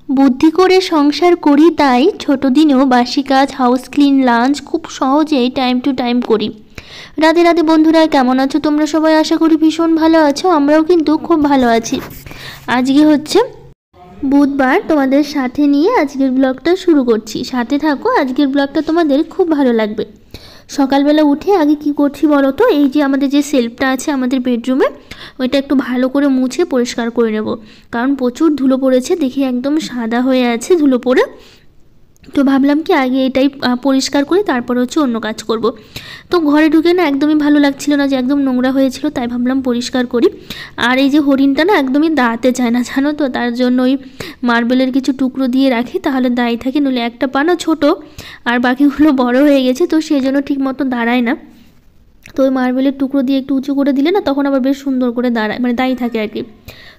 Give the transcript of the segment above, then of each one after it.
বুদ্ধি করে সংসার করি, তাই ছোট দিনেও বাসি কাজ, হাউস ক্লিন, লাঞ্চ খুব সহজেই টাইম টু টাইম করি। রাধে রাধে বন্ধুরা, কেমন আছো তোমরা সবাই? আশা করি ভীষণ ভালো আছো, আমরাও কিন্তু খুব ভালো আছি। আজকে হচ্ছে বুধবার, তোমাদের সাথে নিয়ে আজকের ব্লগটা শুরু করছি। সাথে থাকো, আজকের ব্লগটা তোমাদের খুব ভালো লাগবে। সকালবেলা উঠে আগে কি করছি বলো তো, এই যে আমাদের যে সেলফটা আছে আমাদের বেডরুমে, ওইটা একটু ভালো করে মুছে পরিষ্কার করে নেব। কারণ প্রচুর ধুলো পড়েছে, দেখি একদম সাদা হয়ে আছে ধুলো পড়ে। তো ভাবলাম কি আগে এটাই পরিষ্কার করি, তারপর হচ্ছে অন্য কাজ করব। তো ঘরে ঢুকে না একদমই ভালো লাগছিল না, যে একদম নোংরা হয়েছিল, তাই ভাবলাম পরিষ্কার করি। আর এই যে হরিণটা না একদমই দাঁড়াতে চায় না জানো তো, তার জন্য ওই মার্বেলের কিছু টুকরো দিয়ে রাখি, তাহলে দাঁড়িয়ে থাকে। নইলে একটা পা না ছোটো আর বাকিগুলো বড় হয়ে গেছে, তো সেই জন্য ঠিক মতো দাঁড়ায় না। তো ওই মার্বেলের টুকরো দিয়ে একটু উঁচু করে দিলে না, তখন আবার বেশ সুন্দর করে দাঁড়ায়, মানে দাঁড়িয়ে থাকে আর কি।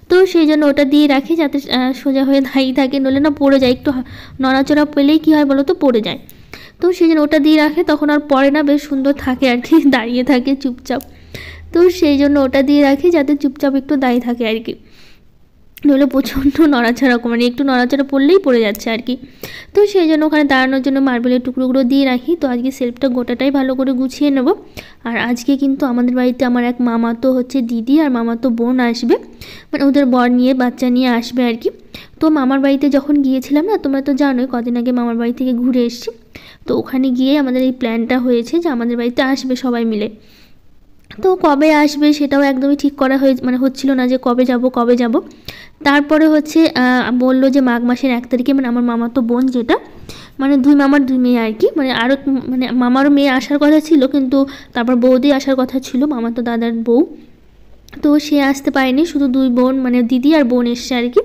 তো সেই জন্য ওটা দিয়ে রাখি, যাতে সোজা হয়ে দাঁড়িয়ে থাকে, নইলে না পড়ে যায়। একটু নড়াচড়া পেলেই কী হয় বলো তো, পড়ে যায়। তো সেই জন্য ওটা দিয়ে রাখে, তখন আর পড়ে না, বেশ সুন্দর থাকে আর কি, দাঁড়িয়ে থাকে চুপচাপ। তো সেই জন্য ওটা দিয়ে রাখি, যাতে চুপচাপ একটু দাঁড়িয়ে থাকে আর কি। নইলে প্রচণ্ড নড়াচড়া, মানে একটু নড়াচড়া পড়লেই পড়ে যাচ্ছে আর কি। তো সেই জন্য ওখানে দাঁড়ানোর জন্য মার্বেলের টুকরোগুলো দিয়ে রাখি। তো আজকে সেলফটা গোটাটাই ভালো করে গুছিয়ে নেব। আর আজকে কিন্তু আমাদের বাড়িতে আমার এক মামাতো হচ্ছে দিদি আর মামাতো বোন আসবে, মানে ওদের বর নিয়ে বাচ্চা নিয়ে আসবে আর কি। তো মামার বাড়িতে যখন গিয়েছিলাম না, তোমরা তো জানোই, কদিন আগে মামার বাড়ি থেকে ঘুরে এসেছি। তো ওখানে গিয়ে আমাদের এই প্ল্যানটা হয়েছে যে আমাদের বাড়িতে আসবে সবাই মিলে। তো কবে আসবে সেটাও একদমই ঠিক করা মানে হচ্ছিল না, যে কবে যাব। তারপরে হচ্ছে বললো যে মাঘ মাসের 1 তারিখে, মানে আমার মামাতো বোন, যেটা মানে দুই মামার দুই মেয়ে আর কি, মানে আরও মানে মামারও মেয়ে আসার কথা ছিল, কিন্তু তারপর বৌদি আসার কথা ছিল, মামাতো দাদার বউ। তো সে আসতে পারেনি, শুধু দুই বোন মানে দিদি আর বোন এসছে আর কি।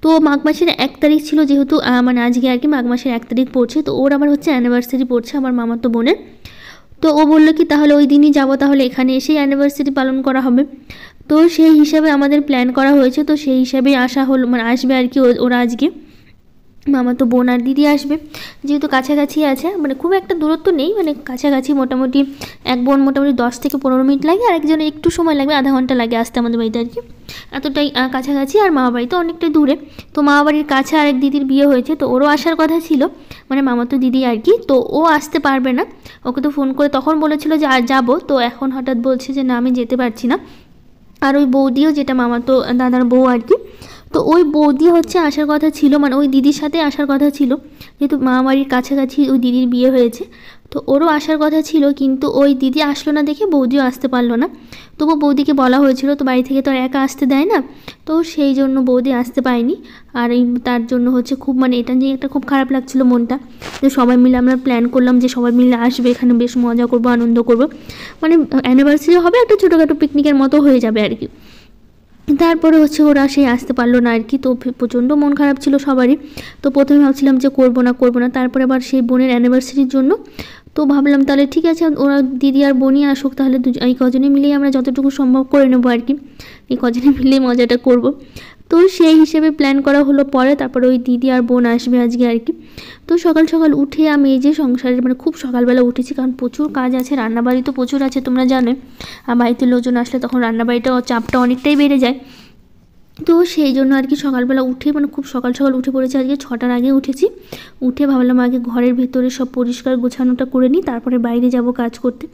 তো মাঘ মাসের 1 তারিখ ছিল, যেহেতু মানে আজকে আর কি মাঘ মাসের 1 তারিখ পড়ছে, তো ওর আবার হচ্ছে অ্যানিভার্সারি পড়ছে আমার মামাতো বোনের। তো ও বললো কি তাহলে ওই দিনই যাবো, তাহলে এখানে এসেই অ্যানিভার্সারি পালন করা হবে। তো সেই হিসাবে আমাদের প্ল্যান করা হয়েছে। তো সেই হিসাবেই আসা হলো, মানে আসবে আর কি ওরা আজকে। মামাতো বোন আর দিদি আসবে, যেহেতু কাছাকাছি আছে, মানে খুব একটা দূরত্ব নেই, মানে কাছাকাছি। মোটামুটি এক বোন মোটামুটি 10 থেকে 15 মিনিট লাগে, আর একজনের একটু সময় লাগবে, আধা ঘন্টা লাগে আসতে আমাদের বাড়িতে আর কি। এতটাই কাছাকাছি। আর মামা বাড়ি তো অনেকটাই দূরে। তো মামা বাড়ির কাছে আরেক দিদির বিয়ে হয়েছে, তো ওরও আসার কথা ছিল, মানে মামাতো দিদি আর কি। তো ও আসতে পারবে না, ওকে তো ফোন করে তখন বলেছিল যে আর যাবো, তো এখন হঠাৎ বলছে যে না আমি যেতে পারছি না। আর ওই বৌদিও, যেটা মামাতো দাদার বউ আর কি, তো ওই বৌদি হচ্ছে আসার কথা ছিল, মানে ওই দিদির সাথে আসার কথা ছিল, যেহেতু মামাবাড়ির কাছাকাছি ওই দিদির বিয়ে হয়েছে। তো ওরও আসার কথা ছিল, কিন্তু ওই দিদি আসলো না দেখে বৌদিও আসতে পারলো না। তবু বৌদিকে বলা হয়েছিল, তো বাড়ি থেকে তো আর একা আসতে দেয় না, তো সেই জন্য বৌদি আসতে পারেনি। আর এই তার জন্য হচ্ছে খুব, মানে এটা নিয়ে একটা খুব খারাপ লাগছিল মনটা, যে সবাই মিলে আমরা প্ল্যান করলাম যে সবাই মিলে আসবে, এখানে বেশ মজা করবো, আনন্দ করবো, মানে অ্যানিভার্সারি হবে, একটা ছোটোখাটো পিকনিকের মতো হয়ে যাবে আর কি। তারপরে হচ্ছে ওরা সেই আসতে পারলো না আর কি। তো প্রচণ্ড মন খারাপ ছিল সবারই। তো প্রথমে ভাবছিলাম যে করবো না, তারপরে আবার সেই বোনের অ্যানিভার্সারির জন্য তো ভাবলাম তাহলে ঠিক আছে, ওরা দিদি আর বোনই আসুক, তাহলে এই কজনে মিলেই আমরা যতটুকু সম্ভব করে নেবো আর কি, এই কজনে মিলেই মজাটা করব। তো সেই হিসেবে প্ল্যান করা হলো পরে। তারপরে ওই দিদি আর বোন আসবে আজকে আর কি। তো সকাল সকাল উঠে আমি এই যে সংসারের, মানে খুব সকালবেলা উঠেছি, কারণ প্রচুর কাজ আছে, রান্নাবাড়ি তো প্রচুর আছে তোমরা জানো। আর বাড়িতে লোকজন আসলে তখন রান্নাবাড়িটাও চাপটা অনেকটাই বেড়ে যায়। তো সেই জন্য আর কি সকালবেলা উঠে, মানে খুব সকাল সকাল উঠে পড়েছি, আজকে 6টার আগে উঠেছি। উঠে ভাবলাম আগে ঘরের ভেতরে সব পরিষ্কার গোছানোটা করে নিই, তারপরে বাইরে যাব কাজ করতে।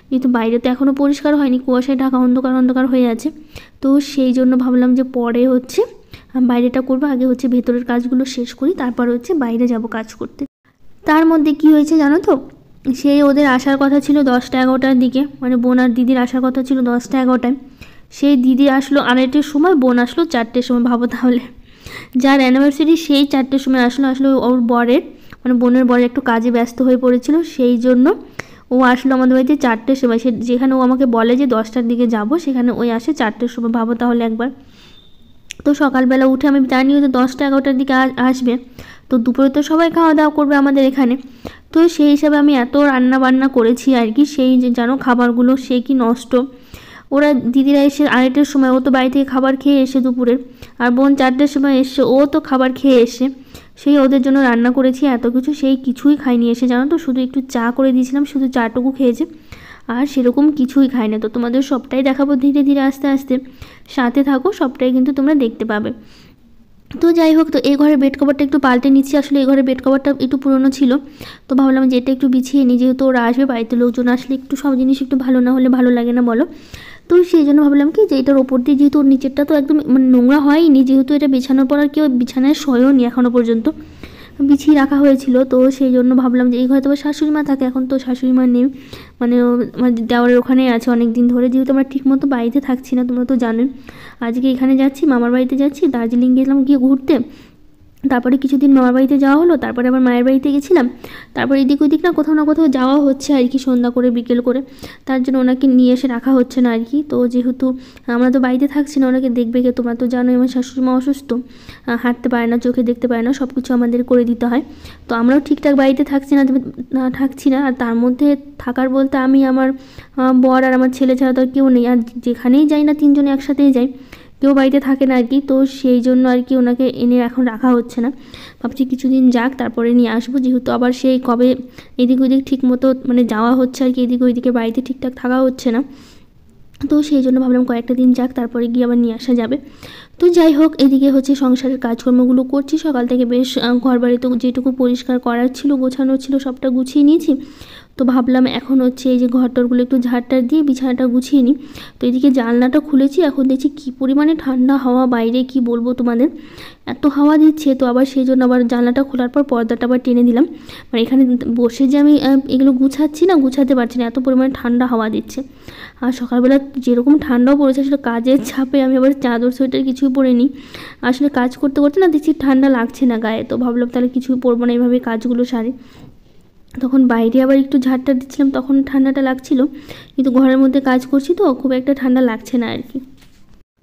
যেহেতু বাইরে তো এখনও পরিষ্কার হয়নি, কুয়াশায় ঢাকা, অন্ধকার হয়ে আছে। তো সেই জন্য ভাবলাম যে পরে হচ্ছে বাইরেটা করবো, আগে হচ্ছে ভেতরের কাজগুলো শেষ করি, তারপর হচ্ছে বাইরে যাব কাজ করতে। তার মধ্যে কি হয়েছে জানো তো, সেই ওদের আসার কথা ছিল 10টা-11টার দিকে, মানে বোন আর দিদির আসার কথা ছিল 10টা-11টায়। সেই দিদি আসলো 2:30টার সময়, বোন আসলো 4টের সময়। ভাবো তাহলে, যার অ্যানিভার্সারি সেই 4টের সময় আসলো ওর বরের, মানে বোনের বরের একটু কাজে ব্যস্ত হয়ে পড়েছিল, সেই জন্য ও আসলো আমাদের বাড়িতে 4টের সময়। যেখানে ও আমাকে বলে যে 10টার দিকে যাব, সেখানে ওই আসে 4টের সময়। ভাবো তাহলে একবার। তো সকালবেলা উঠে আমি জানিও যে 10টা-11টার দিকে আসবে, তো দুপুরে তো সবাই খাওয়া দাওয়া করবে আমাদের এখানে। তো সেই হিসাবে আমি এত রান্না বান্না করেছি আর কি, সেই যে জানো খাবারগুলো সে কি নষ্ট। ওরা দিদিরা এসে 2:30টার সময়, ও তো বাড়ি থেকে খাবার খেয়ে এসে দুপুরের, আর বোন 4টের সময় এসছে, ও তো খাবার খেয়ে এসে, সেই ওদের জন্য রান্না করেছি এত কিছু, সেই কিছুই খাইনি এসে জানো তো, শুধু একটু চা করে দিয়েছিলাম, শুধু চাটুকু খেয়েছে, আর সেরকম কিছুই খাই না। তো তোমাদের সবটাই দেখাবো ধীরে ধীরে, আস্তে আস্তে সাথে থাকো, সবটাই কিন্তু তোমরা দেখতে পাবে। তো যাই হোক, তো এই ঘরের বেড কভারটা একটু পাল্টে নিচ্ছি। আসলে এই ঘরের বেড কভারটা একটু পুরনো ছিল, তো ভাবলাম যে এটা একটু বিছিয়ে নিই, যেহেতু ওরা আসবে, বাড়িতে লোকজন আসলে একটু সব জিনিস একটু ভালো না হলে ভালো লাগে না বলো। তো সেই জন্য ভাবলাম কি যে এটার ওপর দিয়ে, যেহেতু ওর নিচেরটা তো একদম মানে নোংরা হয়নি, যেহেতু এটা বিছানোর পর আর কেউ বিছানায় শোয়ও নি এখনও পর্যন্ত, বিছিয়ে রাখা হয়েছিল, তো সেই জন্য ভাবলাম যে এই ঘরে তো আবার শাশুড়ি মা থাকে, এখন তো শাশুড়ি মা নেই, মানে আমার দেওয়ারের ওখানেই আছে অনেক দিন ধরে, যেহেতু আমরা ঠিকমতো বাড়িতে থাকছি না, তোমরা তো জানোই। আজকে এখানে যাচ্ছি, মামার বাড়িতে যাচ্ছি, দার্জিলিং গেলাম গিয়ে ঘুরতে, তারপরে কিছুদিন মামার বাড়িতে যাওয়া হলো, তারপরে আবার মায়ের বাড়িতে গেছিলাম, তারপর এদিক ওদিক না কোথাও না কোথাও যাওয়া হচ্ছে আর কি, সন্ধ্যা করে বিকেল করে, তার জন্য ওনাকে নিয়ে এসে রাখা হচ্ছে না আর কি। তো যেহেতু আমরা তো বাড়িতে থাকছি না, ওনাকে দেখবে কে, তোমরা তো জানোই আমার শাশুড়ি মা অসুস্থ, হাঁটতে পারে না, চোখে দেখতে পারে না, সব কিছু আমাদের করে দিতে হয়। তো আমরাও ঠিকঠাক বাড়িতে থাকছি না, আর তার মধ্যে থাকার বলতে আমি, আমার বর আর আমার ছেলে ছাড়া তো আর কেউ নেই, আর যেখানেই যাই না তিনজনে একসাথেই যাই, কেউ বাড়িতে থাকে না আর কি। তো সেই জন্য আর কি ওনাকে এনে এখন রাখা হচ্ছে না, ভাবছি কিছুদিন যাক তারপরে নিয়ে আসবো, যেহেতু আবার সেই কবে এদিক ওদিক ঠিক মতো মানে যাওয়া হচ্ছে আর কি, এদিক ওইদিকে বাড়িতে ঠিকঠাক থাকা হচ্ছে না, তো সেই জন্য ভাবলাম কয়েকটা দিন যাক তারপরে গিয়ে আবার নিয়ে আসা যাবে। তো যাই হোক, এদিকে হচ্ছে সংসারের কাজকর্মগুলো করছি সকাল থেকে, বেশ ঘর বাড়ি তো যেটুকু পরিষ্কার করার ছিল, গোছানোর ছিল, সবটা গুছিয়ে নিয়েছি। তো ভাবলাম এখন হচ্ছে এই যে ঘরটরগুলো একটু ঝাড়টার দিয়ে বিছানাটা গুছিয়ে নিই। তো এদিকে জানলাটা খুলেছি, এখন দেখছি কী পরিমাণে ঠান্ডা হাওয়া বাইরে, কি বলবো তোমাদের, এত হাওয়া দিচ্ছে। তো আবার সেই জন্য আবার জানলাটা খোলার পর পর্দাটা আবার টেনে দিলাম, মানে এখানে বসে যে আমি এগুলো গুছাচ্ছি না, গুছাতে পারছি না, এত পরিমাণে ঠান্ডা হাওয়া দিচ্ছে। আর সকালবেলা যেরকম ঠান্ডাও পড়েছে, আসলে কাজের চাপে আমি আবার চাদর সোয়েটার কিছুই পরিনি, আসলে কাজ করতে করতে না দেখছি ঠান্ডা লাগছে না গায়ে, তো ভাবলাম তাহলে কিছুই পরবো না, এইভাবে কাজগুলো সারি। তখন বাইরে আবার একটু ঝাড়টা দিচ্ছিলাম, তখন ঠান্ডাটা লাগছিল, কিন্তু ঘরের মধ্যে কাজ করছি তো খুব একটা ঠান্ডা লাগছে না আর কি।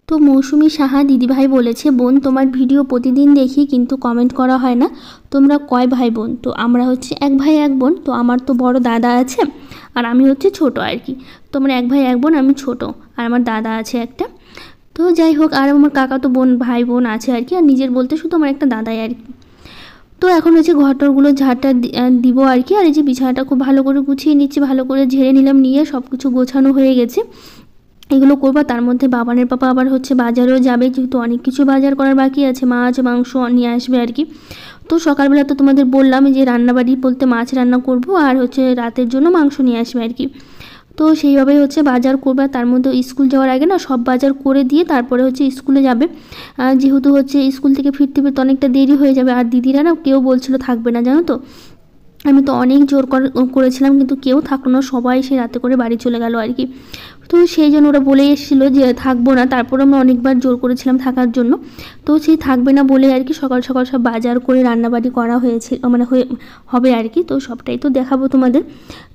তো মৌসুমি সাহা দিদিভাই বলেছে, বোন তোমার ভিডিও প্রতিদিন দেখি কিন্তু কমেন্ট করা হয় না, তোমরা কয় ভাই বোন? তো আমরা হচ্ছে এক ভাই এক বোন, তো আমার তো বড় দাদা আছে, আর আমি হচ্ছে ছোট আর কি। তো আমরা এক ভাই এক বোন, আমি ছোট, আর আমার দাদা আছে একটা। তো যাই হোক, আর আমার কাকা তো ভাই বোন আছে আর কি, আর নিজের বলতে শুধু আমার একটা দাদাই আর কি। তো এখন হচ্ছে ঘরটরগুলো ঝাড়টা দিব আর কি, আর এই যে বিছানাটা খুব ভালো করে গুছিয়ে নিচ্ছি, ভালো করে ঝেড়ে নিলাম, নিয়ে সব কিছু গোছানো হয়ে গেছে, এগুলো করবো। তার মধ্যে বাবানের পাপা আবার হচ্ছে বাজারেও যাবে, যেহেতু অনেক কিছু বাজার করার বাকি আছে, মাছ মাংস নিয়ে আসবে আর কি। তো সকালবেলা তো তোমাদের বললাম যে রান্নাবাড়ি বলতে মাছ রান্না করব, আর হচ্ছে রাতের জন্য মাংস নিয়ে আসবে আর কি। তো সেইভাবেই হচ্ছে বাজার করবে, তার মধ্যে স্কুল যাওয়ার আগে না সব বাজার করে দিয়ে তারপরে হচ্ছে স্কুলে যাবে, যেহেতু হচ্ছে স্কুল থেকে ফিরতে ফিরতে অনেকটা দেরি হয়ে যাবে, আর দিদিরা না কেউ বলছিল থাকবে না, জানো তো, আমি তো অনেক জোর করেছিলাম কিন্তু কেউ থাকলো না, সবাই সে রাতে করে বাড়ি চলে গেল আর কি। তো সেই জন্য ওরা বলে এসেছিলো যে থাকবো না, তারপর আমরা অনেকবার জোর করেছিলাম থাকার জন্য, তো সেই থাকবে না বলে আর কি সকাল সকাল সব বাজার করে রান্নাবাড়ি করা হয়েছে, মানে হবে আর কি। তো সবটাই তো দেখাবো তোমাদের।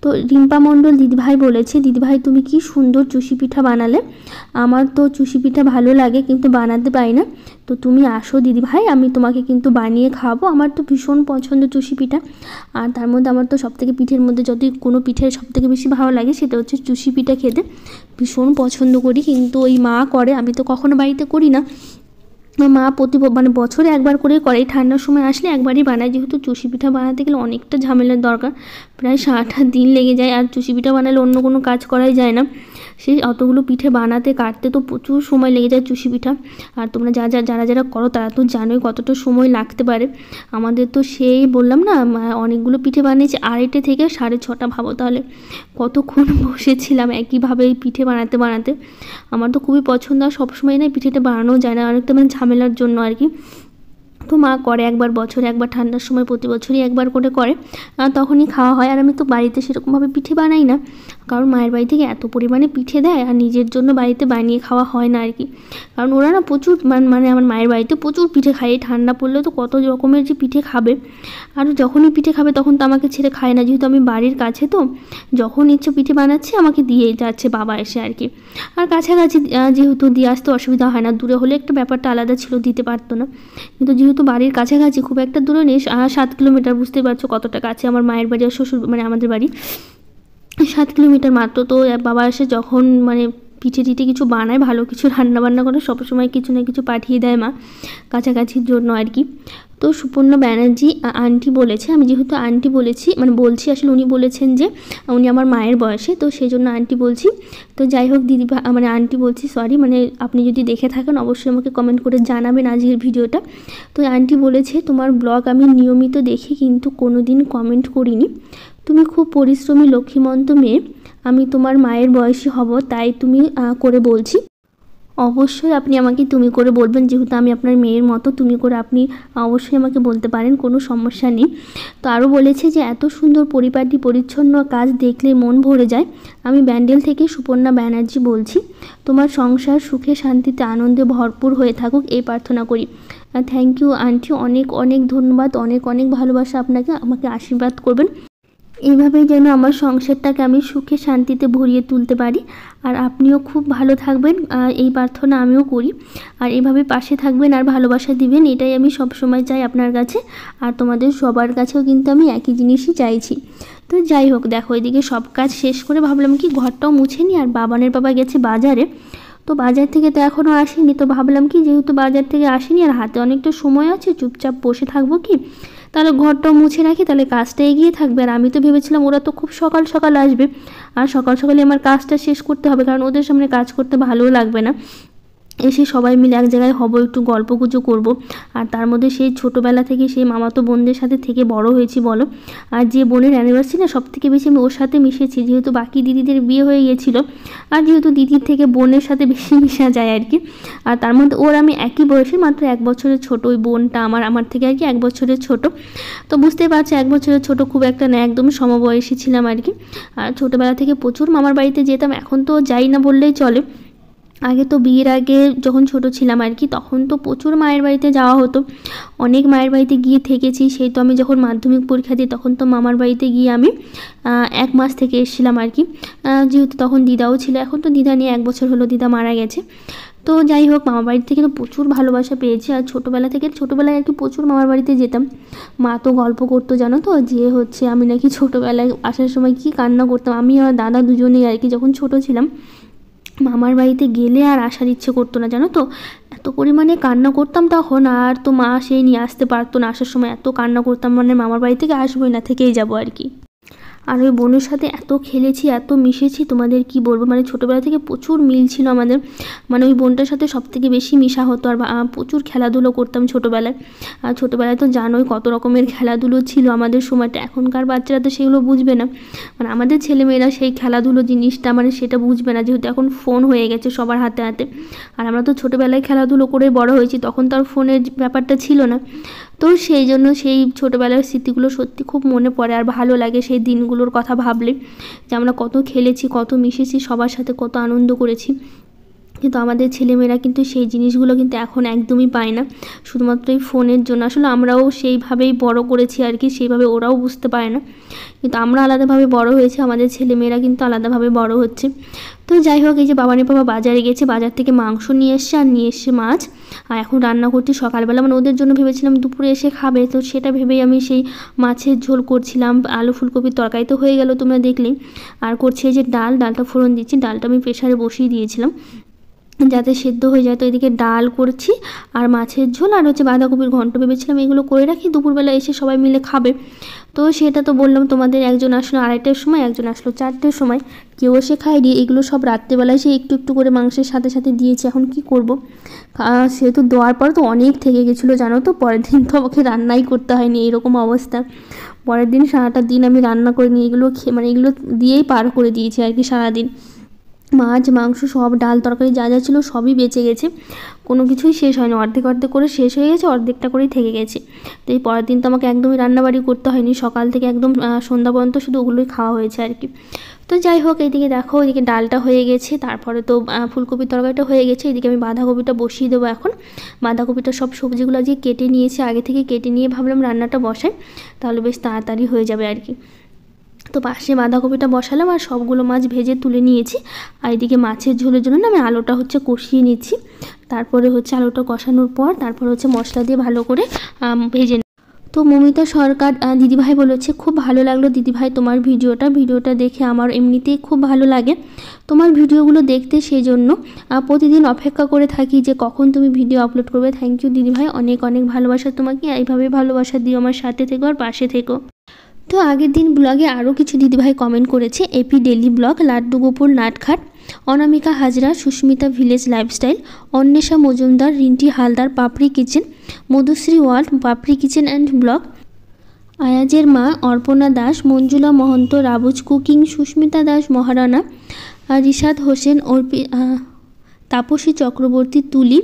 তো রিম্পা মণ্ডল দিদিভাই বলেছে, দিদিভাই তুমি কি সুন্দর চুষি পিঠা বানালে, আমার তো চুষি পিঠা ভালো লাগে কিন্তু বানাতে পারি না, তো তুমি আসো দিদিভাই, আমি তোমাকে কিন্তু বানিয়ে খাওয়াবো, আমার তো ভীষণ পছন্দ চুষি পিঠা। আর তার মধ্যে আমার তো সবথেকে পিঠের মধ্যে যদি কোনো পিঠের সবথেকে বেশি ভালো লাগে সেটা হচ্ছে চুষি পিঠা খেতে, ভীষণ পছন্দ করি, কিন্তু ওই মা করে, আমি তো কখনো বাড়িতে করি না, মা মানে বছরে একবার করে করে, ঠান্ডার সময় আসলে একবারই বানায়, যেহেতু চুষি পিঠা বানাতে গেলে অনেকটা ঝামেলার দরকার, প্রায় 7-8 দিন লেগে যায়, আর চুষি পিঠা বানালে অন্য কোনো কাজ করাই যায় না, সেই অতগুলো পিঠে বানাতে কাটতে তো প্রচুর সময় লেগে যায় চুষি পিঠা। আর তোমরা যারা করো তারা তো জানোই কতটা সময় লাগতে পারে, আমাদের তো সেই বললাম না অনেকগুলো পিঠে বানিয়েছি, 2:30 থেকে 6:30, ভাবো তাহলে কতক্ষণ বসেছিলাম একইভাবে এই পিঠে বানাতে বানাতে। আমার তো খুবই পছন্দ, আর সবসময় না পিঠেটা বানানো যায় না, অনেকটা মানে ঝামেলার জন্য আর কি। তো মা করে একবার বছরে একবার, ঠান্ডার সময় প্রতি বছরই একবার করে তখনই খাওয়া হয়। আর আমি তো বাড়িতে সেরকমভাবে পিঠে বানাই না, কারণ মায়ের বাড়ি থেকে এত পরিমাণে পিঠে দেয়, আর নিজের জন্য বাড়িতে বানিয়ে খাওয়া হয় না আর কি, কারণ ওরা না প্রচুর মানে আমার মায়ের বাড়িতে প্রচুর পিঠে খায়, ঠান্ডা পড়লেও তো কত রকমের যে পিঠে খাবে, আর যখনই পিঠে খাবে তখন তো আমাকে ছেড়ে খায় না, যেহেতু আমি বাড়ির কাছে, তো যখন ইচ্ছে পিঠে বানাচ্ছে আমাকে দিয়ে যাচ্ছে বাবা এসে আর কি। আর কাছাকাছি যেহেতু দিয়ে আসতে অসুবিধা হয় না, দূরে হলে একটা ব্যাপারটা আলাদা ছিল, দিতে পারতো না, কিন্তু যেহেতু বাড়ির কাছাকাছি, খুব একটা দূরে নেই, 7 কিলোমিটার, বুঝতে পারছো কতটা কাছে আমার মায়ের বাড়ি আর শ্বশুর মানে আমাদের বাড়ি 7 কিলোমিটার মাত্র। তো বাবা এসে যখন মানে পিঠে টিঠে কিছু বানায়, ভালো কিছু রান্না বান্না করে, সবসময় কিছু না কিছু পাঠিয়ে দেয় মা কাছাকাছির জন্য আর কি। তো সুপর্ণা ব্যানার্জি আন্টি বলেছে, আমি যেহেতু আন্টি বলেছি মানে বলছি, আসলে উনি বলেছেন যে উনি আমার মায়ের বয়সে, তো সেই জন্য আন্টি বলছি। তো যাই হোক দিদি মানে আন্টি বলছি, সরি, মানে আপনি যদি দেখে থাকেন অবশ্যই আমাকে কমেন্ট করে জানাবেন আজকের ভিডিওটা। তো আন্টি বলেছে, তোমার ব্লগ আমি নিয়মিত দেখি কিন্তু কোনো দিন কমেন্ট করিনি, তুমি খুব পরিশ্রমী লক্ষ্মীমন্ত মেয়ে, আমি তোমার মায়ের বয়সী হব তাই তুমি করে বলছি। অবশ্যই আপনি আমাকে তুমি করে বলবেন, যেহেতু আমি আপনার মেয়ের মতো, তুমি করে আপনি অবশ্যই আমাকে বলতে পারেন, কোনো সমস্যা নেই। তো আরও বলেছে যে এত সুন্দর পরিপাটি পরিচ্ছন্ন কাজ দেখলে মন ভরে যায়। আমি ব্যান্ডেল থেকে সুপর্ণা ব্যানার্জি বলছি, তোমার সংসার সুখে শান্তিতে আনন্দে ভরপুর হয়ে থাকুক এই প্রার্থনা করি। থ্যাংক ইউ আন্টি, অনেক অনেক ধন্যবাদ, অনেক অনেক ভালোবাসা আপনাকে, আমাকে আশীর্বাদ করবেন। এইভাবেই যেন আমার সংসারটাকে আমি সুখে শান্তিতে ভরিয়ে তুলতে পারি, আর আপনিও খুব ভালো থাকবেন এই প্রার্থনা আমিও করি। আর এইভাবে পাশে থাকবেন আর ভালোবাসা দিবেন, এটাই আমি সবসময় চাই আপনার কাছে, আর তোমাদের সবার কাছেও কিন্তু আমি একই জিনিসই চাইছি। তো যাই হোক, দেখো এদিকে সব কাজ শেষ করে ভাবলাম কি ঘরটাও মুছে নিই, আর বাবানের বাবা গেছে বাজারে, তো বাজার থেকে তো এখনও আসেনি, তো ভাবলাম কি যেহেতু বাজার থেকে আসেনি আর হাতে অনেকটা সময় আছে, চুপচাপ বসে থাকবো কি, তাহলে ঘরটাও মুছে রাখি, তাহলে কাজটা এগিয়ে থাকবে। আর আমি তো ভেবেছিলাম ওরা তো খুব সকাল সকাল আসবে, আর সকাল সকালে আমার কাজটা শেষ করতে হবে, কারণ ওদের সামনে কাজ করতে ভালোও লাগবে না। এসে সবাই মিলে এক জায়গায় হব, একটু গল্পগুজো করব। আর তার মধ্যে সেই ছোটোবেলা থেকে সেই মামাতো বোনদের সাথে থেকে বড় হয়েছি বলো, আর যে বোনের অ্যানিভার্সারি না সব থেকে বেশি আমি ওর সাথে মিশেছি, যেহেতু বাকি দিদিদের বিয়ে হয়ে গিয়েছিলো, আর যেহেতু দিদির থেকে বোনের সাথে বেশি মিশা যায় আর কি। আর তার মধ্যে ওর আমি একই বয়সে, মাত্র 1 বছরের ছোটো, ওই বোনটা আমার থেকে আর কি 1 বছরের ছোটো। তো বুঝতেই পারছি 1 বছরের ছোটো খুব একটা না, একদম সমবয়সী ছিলাম আর কি। আর ছোটোবেলা থেকে প্রচুর মামার বাড়িতে যেতাম, এখন তো যাই না বললেই চলে। আগে তো বিয়ের আগে যখন ছোট ছিলাম আর কি, তখন তো প্রচুর মায়ের বাড়িতে যাওয়া হতো, অনেক মায়ের বাড়িতে গিয়ে থেকেছি। সেই তো আমি যখন মাধ্যমিক পরীক্ষা দিই তখন তো মামার বাড়িতে গিয়ে আমি 1 মাস থেকে এসেছিলাম আর কি, যেহেতু তখন দিদাও ছিল। এখন তো দিদা নিয়ে 1 বছর হলো, দিদা মারা গেছে। তো যাই হোক, মামার বাড়ি থেকে তো প্রচুর ভালোবাসা পেয়েছি, আর ছোটোবেলায় আর কি প্রচুর মামার বাড়িতে যেতাম। মা তো গল্প করতো জানো তো, যে হচ্ছে আমি নাকি ছোটোবেলায় আসার সময় কি কান্না করতাম, আমি আর দাদা দুজনেই আর কি, যখন ছোট ছিলাম মামার বাড়িতে গেলে আর আসার ইচ্ছে করতো না জানো তো, এত পরিমাণে কান্না করতাম তখন। আর তো মা সেই নিয়ে আসতে পারতো না, আসার সময় এত কান্না করতাম, মানে মামার বাড়ি থেকে আসবোই না, থেকেই যাবো আর কি। আর ওই বোনের সাথে এত খেলেছি, এত মিশেছি, তোমাদের কি বলবো, মানে ছোটোবেলা থেকে প্রচুর মিল ছিল আমাদের, মানে ওই বোনটার সাথে সব থেকে বেশি মিশা হতো। আর প্রচুর খেলাধুলো করতাম ছোটোবেলায়। আর ছোটোবেলায় তো জানোই কত রকমের খেলাধুলো ছিল আমাদের সময়টা, এখনকার বাচ্চারা তো সেগুলো বুঝবে না, মানে আমাদের ছেলেমেয়েরা সেই খেলাধুলো জিনিসটা মানে সেটা বুঝবে না, যেহেতু এখন ফোন হয়ে গেছে সবার হাতে হাতে। আর আমরা তো ছোটোবেলায় খেলাধুলো করে বড় হয়েছি, তখন তো আর ফোনের ব্যাপারটা ছিল না। তো সেই জন্য সেই ছোটোবেলার স্মৃতিগুলো সত্যি খুব মনে পড়ে, আর ভালো লাগে সেই দিনগুলোর কথা ভাবলে, যে আমরা কত খেলেছি, কত মিশেছি, সবার সাথে কত আনন্দ করেছি। কিন্তু আমাদের ছেলেমেয়েরা কিন্তু সেই জিনিসগুলো কিন্তু এখন একদমই পায় না, শুধুমাত্র এই ফোনের জন্য। আসলে আমরাও সেইভাবেই বড় করেছি আর কি, সেইভাবে ওরাও বুঝতে পারে না, কিন্তু আমরা আলাদাভাবে বড় হয়েছি, আমাদের ছেলেমেয়েরা কিন্তু আলাদাভাবে বড় হচ্ছে। তো যাই হোক, এই যে বাবানের বাবা বাজারে গেছে, বাজার থেকে মাংস নিয়ে এসছে, আর নিয়ে এসছে মাছ, আর এখন রান্না করছি সকালবেলা, মানে ওদের জন্য ভেবেছিলাম দুপুরে এসে খাবে, তো সেটা ভেবেই আমি সেই মাছের ঝোল করছিলাম। আলু ফুলকপির তরকারি তো হয়ে গেল তোমরা দেখলেই, আর করছি এই যে ডালটা ফোড়ন দিচ্ছি, ডালটা আমি প্রেসারে বসিয়ে দিয়েছিলাম যাতে সেদ্ধ হয়ে যায়। তো এদিকে ডাল করছি, আর মাছের ঝোল, আর হচ্ছে বাঁধাকপির ঘন্ট ভেবেছিলাম এগুলো করে রাখি, দুপুরবেলা এসে সবাই মিলে খাবে। তো সেটা তো বললাম তোমাদের, একজন আসলো 2:30টার সময়, একজন আসলো 4টের সময়, কেউ এসে খায়নি। এগুলো সব রাত্রেবেলায় সে একটু একটু করে মাংসের সাথে সাথে দিয়েছি। এখন কি করব, সেহেতু দেওয়ার পর তো অনেক থেকে গেছিলো জানো তো, পরের দিন তো আমাকে রান্নাই করতে হয়নি, এরকম অবস্থা। পরের দিন সারাটা দিন আমি রান্না করে নিয়ে এগুলো মানে এগুলো দিয়েই পার করে দিয়েছি আর কি সারাদিন। মাছ মাংস সব, ডাল তরকারি যা যা ছিল সবই বেঁচে গেছে, কোনো কিছুই শেষ হয়নি, অর্ধেক অর্ধেক করে শেষ হয়ে গেছে, অর্ধেকটা করেই থেকে গেছে। তো এই পরের দিন তো আমাকে একদমই রান্নাবাড়ি করতে হয়নি, সকাল থেকে একদম সন্ধ্যা পর্যন্ত শুধু ওগুলোই খাওয়া হয়েছে আর কি। তো যাই হোক, এইদিকে দেখো, এদিকে ডালটা হয়ে গেছে, তারপরে তো ফুলকপির তরকারিটা হয়ে গেছে, এদিকে আমি বাঁধাকপিটা বসিয়ে দেবো এখন। বাঁধাকপিটা সব সবজিগুলো যে কেটে নিয়েছি, আগে থেকে কেটে নিয়ে ভাবলাম রান্নাটা বসাই, তাহলে বেশ তাড়াতাড়ি হয়ে যাবে আর কি। তো পাশে বাঁধাকপিটা বসালাম, আর সবগুলো মাছ ভেজে তুলে নিয়েছি। আর এদিকে মাছের ঝোলের জন্য না আমি আলুটা হচ্ছে কষিয়ে নিচ্ছি, তারপরে হচ্ছে আলুটা কষানোর পর তারপর হচ্ছে মশলা দিয়ে ভালো করে ভেজে। তো মমিতা সরকার দিদিভাই বলেছে, খুব ভালো লাগলো দিদিভাই তোমার ভিডিওটা দেখে আমার এমনিতেই খুব ভালো লাগে তোমার ভিডিওগুলো দেখতে, সেই জন্য প্রতিদিন অপেক্ষা করে থাকি যে কখন তুমি ভিডিও আপলোড করবে। থ্যাংক ইউ দিদিভাই, অনেক অনেক ভালোবাসা তোমাকে, এইভাবে ভালোবাসা দিও, আমার সাথে থেকো আর পাশে থেকো। তো আগের দিন ব্লগে আরও কিছু দিদিভাই কমেন্ট করেছে, এপি ডেলি ব্লগ, লাড্ডু গোপুর নাটঘাট, Anamika Hazra, Susmita village lifestyle, Anwesha Majumdar, Rinti Haldar, Papri kitchen, Madhushree world, Papri kitchen and blog, আয়াজের মা, অর্পণা দাস, মঞ্জুলা মহন্ত, রাবুজ কুকিং, সুস্মিতা দাস মহারানা, রিশাদ হোসেন, তাপসী চক্রবর্তী, তুলি,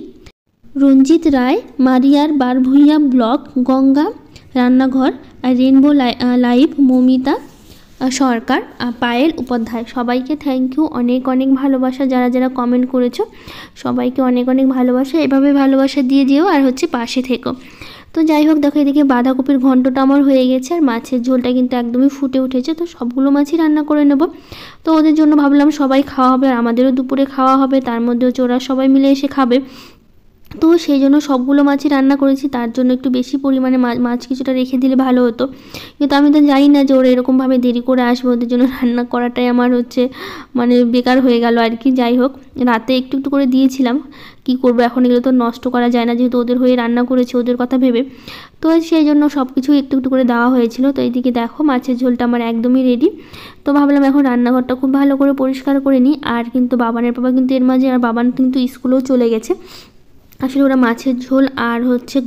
রঞ্জিত রায়, মারিয়ার বারভুইয়া ব্লগ, গঙ্গা রান্নাঘর, রেনবো লাইভ, মমিতা সরকার, পায়েল উপাধ্যায়। সবাইকে থ্যাংক ইউ, অনেক অনেক ভালোবাসা, যারা যারা কমেন্ট করেছো সবাইকে অনেক অনেক ভালোবাসা, এভাবে ভালোবাসা দিয়ে যেও আর পাশে থেকো। তো যাই হোক, দেখো এদিকে বাঁধাকপির ঘন্টটা আমার হয়ে গেছে, আর মাছের ঝোলটা কিন্তু একদমই ফুটে উঠেছে। তো সবগুলো মাছই রান্না করে নেব। তো ওদের জন্য ভাবলাম সবাই খাওয়া হবে, আর আমাদেরও দুপুরে খাওয়া হবে, তার মধ্যেও ওরা সবাই মিলে এসে খাবে। তো সেই জন্য সবগুলো মাছই রান্না করেছি, তার জন্য একটু বেশি পরিমাণে মাছ কিছুটা রেখে দিলে ভালো হতো, কিন্তু আমি তো জানি না যে ওরা এরকমভাবে দেরি করে আসবে, ওদের জন্য রান্না করাটাই আমার মানে বেকার হয়ে গেল আর কি। যাই হোক, রাতে একটু একটু করে দিয়েছিলাম, কি করবো এখন, এগুলো তো নষ্ট করা যায় না, যেহেতু ওদের হয়ে রান্না করেছি ওদের কথা ভেবে। তো সেই জন্য সব কিছু একটু একটু করে দেওয়া হয়েছিল। তো এইদিকে দেখো মাছের ঝোলটা আমার একদমই রেডি। তো ভাবলাম এখন রান্নাঘরটা খুব ভালো করে পরিষ্কার করে নিই। আর কিন্তু বাবানের বাবা কিন্তু এর মাঝে, আর বাবান কিন্তু স্কুলেও চলে গেছে। আসলে ওরা মাছের ঝোল আর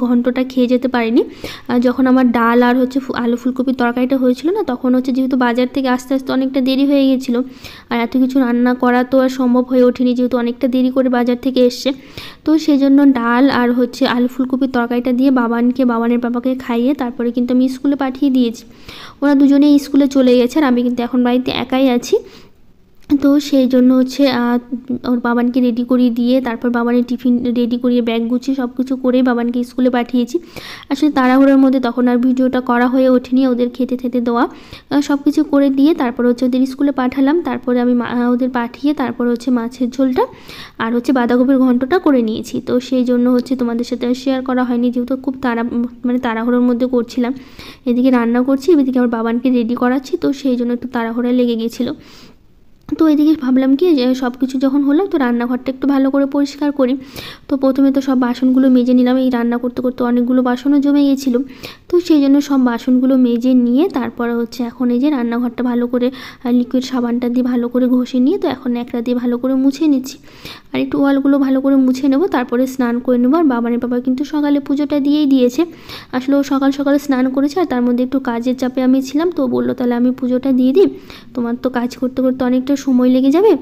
ঘন্টটা খেয়ে যেতে পারেনি। যখন আমার ডাল আর আলু ফুলকপির তরকারিটা হয়েছিল না, তখন যেহেতু বাজার থেকে আস্তে আস্তে অনেকটা দেরি হয়ে গেছিলো, আর এত কিছু রান্না করা তো আর সম্ভব হয়ে ওঠেনি, যেহেতু অনেকটা দেরি করে বাজার থেকে এসছে। তো সেই জন্য ডাল আর আলু ফুলকপির তরকারিটা দিয়ে বাবানের বাবাকে খাইয়ে তারপরে কিন্তু আমি স্কুলে পাঠিয়ে দিয়েছি। ওরা দুজনেই স্কুলে চলে গেছে, আর আমি কিন্তু এখন বাড়িতে একাই আছি। তো সেই জন্য ওর বাবানকে রেডি করিয়ে দিয়ে তারপর বাবানের টিফিন রেডি করিয়ে ব্যাগ গুছিয়ে সব কিছু করে বাবানকে স্কুলে পাঠিয়েছি। আসলে তাড়াহুড়োর মধ্যে তখন আর ভিডিওটা করা হয়ে ওঠেনি, ওদের খেতে দেওয়া সব কিছু করে দিয়ে তারপর ওদের স্কুলে পাঠালাম। তারপরে আমি ওদের পাঠিয়ে তারপর মাছের ঝোলটা আর বাঁধাকপির ঘন্টটা করে নিয়েছি। তো সেই জন্য তোমাদের সাথে শেয়ার করা হয়নি, যেহেতু খুব তাড়াহুড়োর মধ্যে করছিলাম। এদিকে রান্না করছি, এদিকে আমার বাবানকে রেডি করাচ্ছি, তো সেই জন্য একটু তাড়াহুড়া লেগে গেছিলো। তো এদিকে ভাবলাম কি যে সব কিছু যখন হলো, তো রান্নাঘরটা একটু ভালো করে পরিষ্কার করি। তো প্রথমে তো সব বাসনগুলো মেজে নিলাম, এই রান্না করতে করতে অনেকগুলো বাসনও জমে গেছিলো। তো সেই জন্য সব বাসনগুলো মেজে নিয়ে তারপরে এখন এই যে রান্নাঘরটা ভালো করে লিকুইড সাবানটা দিয়ে ভালো করে ঘষে নিয়ে, তো এখন ন্যাকড়া দিয়ে ভালো করে মুছে নিচ্ছি। আর একটু ওয়ালগুলো ভালো করে মুছে নেবো, তারপরে স্নান করে নেবো। আর বাবানের বাবা কিন্তু সকালে পুজোটা দিয়েই দিয়েছে। আসলে ও সকাল সকালে স্নান করেছে, আর তার মধ্যে একটু কাজের চাপে আমি ছিলাম, তো বললো তাহলে আমি পুজোটা দিয়ে দিই, তোমার তো কাজ করতে করতে অনেকটা সময় লেগে যাবে,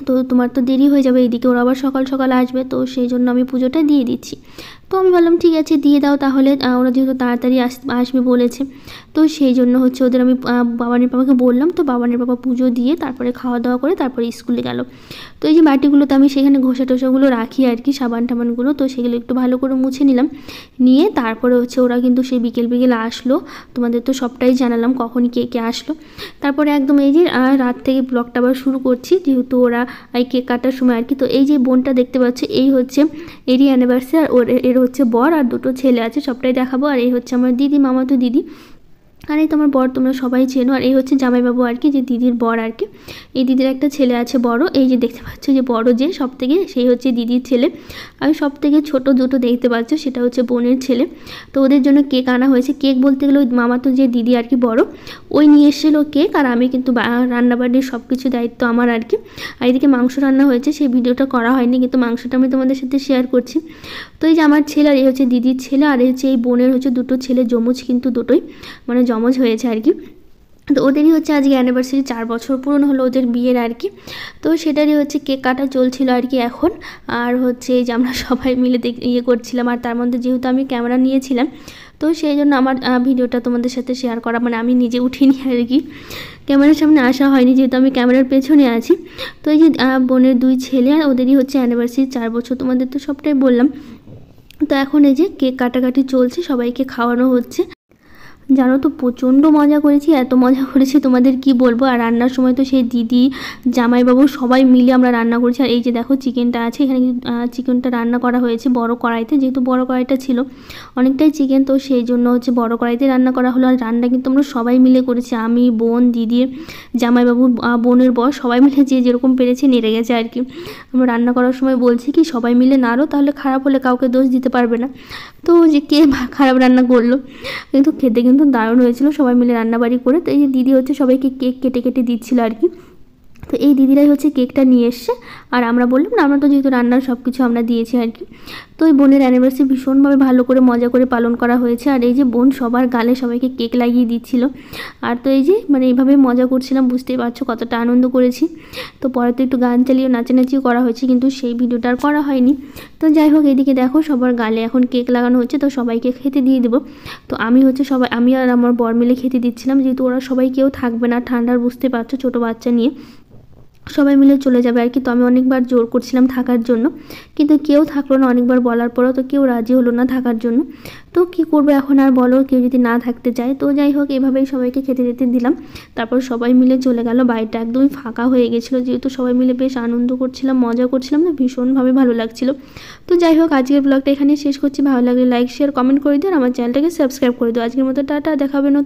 তো তোমার তো দেরি হয়ে যাবে, এইদিকে ওরা আবার সকাল সকাল আসবে, তো সেই জন্য আমি পুজোটা দিয়ে দিচ্ছি। তো আমি বললাম ঠিক আছে দিয়ে দাও তাহলে, ওরা যেহেতু তাড়াতাড়ি আসবে বলেছে। তো সেই জন্য ওদের আমি বাবানের বাবাকে বললাম। তো বাবানের বাবা পুজো দিয়ে তারপরে খাওয়া দাওয়া করে তারপরে স্কুলে গেল। তো এই যে বাটিগুলোতে আমি সেখানে ঘষা টোষাগুলো রাখি আর কি, সাবান টাবানগুলো, তো সেগুলো একটু ভালো করে মুছে নিলাম। নিয়ে তারপরে ওরা কিন্তু সেই বিকেল আসলো। তোমাদের তো সবটাই জানালাম কখন কে কে আসলো। তারপরে একদম এই যে রাত থেকে ব্লগটা আবার শুরু করছি, যেহেতু ওরা এই কেক কাটার সময় আর কি। তো এই যে বোনটা দেখতে পাচ্ছ, এই এরই অ্যানিভার্সারি, আর এর বর আর দুটো ছেলে আছে, সবটাই দেখাবো। আর এই আমার দিদি, মামাতো দিদি, আর এই তোমার বর তোমরা সবাই চেনো। আর এই জামাইবাবু আর কি, যে দিদির বর আর কি। এই দিদির একটা ছেলে আছে বড়, এই যে দেখতে পাচ্ছ যে বড় যে সব থেকে, সেই দিদির ছেলে। আর সব থেকে ছোটো দুটো দেখতে পাচ্ছ, সেটা বোনের ছেলে। তো ওদের জন্য কেক আনা হয়েছে। কেক বলতে গেলে ওই মামাতো যে দিদি আর কি বড়, ওই নিয়ে এসেছিলো কেক, আর আমি কিন্তু রান্নাবাড়ির সব কিছু দায়িত্ব আমার আর কি। আর এদিকে মাংস রান্না হয়েছে, সেই ভিডিওটা করা হয়নি, কিন্তু মাংসটা আমি তোমাদের সাথে শেয়ার করছি। তো এই যে আমার ছেলে, আর এই দিদির ছেলে, আর এই বোনের দুটো ছেলে, যমজ কিন্তু দুটোই, মানে যমজ হয়েছে আর কি। তো ওদেরই আজকে অ্যানিভার্সারি, 4 বছর পূরণ হলো ওদের বিয়ের আর কি। তো সেটারই কেক কাটা চলছিল আর কি এখন। আর এই যে আমরা সবাই মিলে করছিলাম। আর তার মধ্যে যেহেতু আমি ক্যামেরা নিয়েছিলাম, তো সেই জন্য আমার ভিডিওটা তোমাদের সাথে শেয়ার করা, মানে আমি নিজে উঠিনি আর কি, ক্যামেরার সামনে আসা হয়নি, যেহেতু আমি ক্যামেরার পেছনে আছি। তো এই যে বোনের 2 ছেলে, আর ওদেরই অ্যানিভার্সারি 4 বছর, তোমাদের তো সবটাই বললাম। তো এখন এই যে কেক কাটাকাটি চলছে, সবাইকে খাওয়ানো হচ্ছে। জানো তো প্রচণ্ড মজা করেছি, এত মজা করেছি তোমাদের কি বলবো। আর রান্নার সময় তো সেই দিদি জামাইবাবু সবাই মিলে আমরা রান্না করেছি। আর এই যে দেখো চিকেনটা আছে এখানে, চিকেনটা রান্না করা হয়েছে বড় কড়াইতে, যেহেতু বড় কড়াইটা ছিল অনেকটাই চিকেন, তো সেই জন্য হচ্ছে বড় কড়াইতে রান্না করা হলো। আর রান্না কিন্তু আমরা সবাই মিলে করেছি, আমি, বোন, দিদি, জামাইবাবু, বোনের বর সবাই মিলে যে যেরকম পেরেছে নেড়ে গেছে আর কি। আমরা রান্না করার সময় বলছি কি সবাই মিলে নাড়ো, তাহলে খারাপ হলে কাউকে দোষ দিতে পারবে না। তো যে কে খারাপ রান্না করলো, কিন্তু খেতে কিন্তু দারুণ হয়েছিল সবাই মিলে রান্নাবাড়ি করে। তো এই যে দিদি হচ্ছে সবাইকে কেক কেটে কেটে দিচ্ছিল আর কি। তো এই দিদিরাই হচ্ছে কেকটা নিয়ে এসছে, আর আমরা বললাম না আমরা তো যেহেতু রান্নার সব কিছু আমরা দিয়েছি আর কি। তো এই বোনের অ্যানিভার্সারি ভীষণভাবে ভালো করে মজা করে পালন করা হয়েছে। আর এই যে বোন সবার গালে সবাইকে কেক লাগিয়ে দিচ্ছিল। আর তো এই যে মানে এইভাবে মজা করছিলাম, বুঝতেই পারছো কতটা আনন্দ করেছি। তো পরে তো একটু গান চালিয়ে নাচানাচিও করা হয়েছে, কিন্তু সেই ভিডিওটা আর করা হয়নি। তো যাই হোক, এইদিকে দেখো সবার গালে এখন কেক লাগানো হচ্ছে, তো সবাইকে খেতে দিয়ে দেবো। তো আমি হচ্ছে আমি আর আমার বর মিলে খেতে দিচ্ছিলাম, যেহেতু ওরা সবাই কেউ থাকবে না, ঠান্ডার বুঝতে পারছো ছোটো বাচ্চা নিয়ে সবাই মিলে চলে যাবে আর কি। তো আমি অনেকবার জোর করছিলাম থাকার জন্য, কিন্তু কেউ থাকলো না। অনেকবার বলার পরেও তো কেউ রাজি হলো না থাকার জন্য। তো কি করবো এখন আর বলো, কেউ যদি না থাকতে চায়। তো যাই হোক, এভাবেই সবাইকে খেতে যেতে দিলাম। তারপর সবাই মিলে চলে গেল। বাড়িটা একদমই ফাঁকা হয়ে গেছিলো, যেহেতু সবাই মিলে বেশ আনন্দ করছিলাম, মজা করছিলাম না, ভীষণভাবে ভালো লাগছিলো। তো যাই হোক, আজকের ব্লগটা এখানেই শেষ করছি। ভালো লাগলে লাইক, শেয়ার, কমেন্ট করে দিও, আর আমার চ্যানেলটাকে সাবস্ক্রাইব করে দিও। আজকের মতো টাটা, দেখা হবে নতুন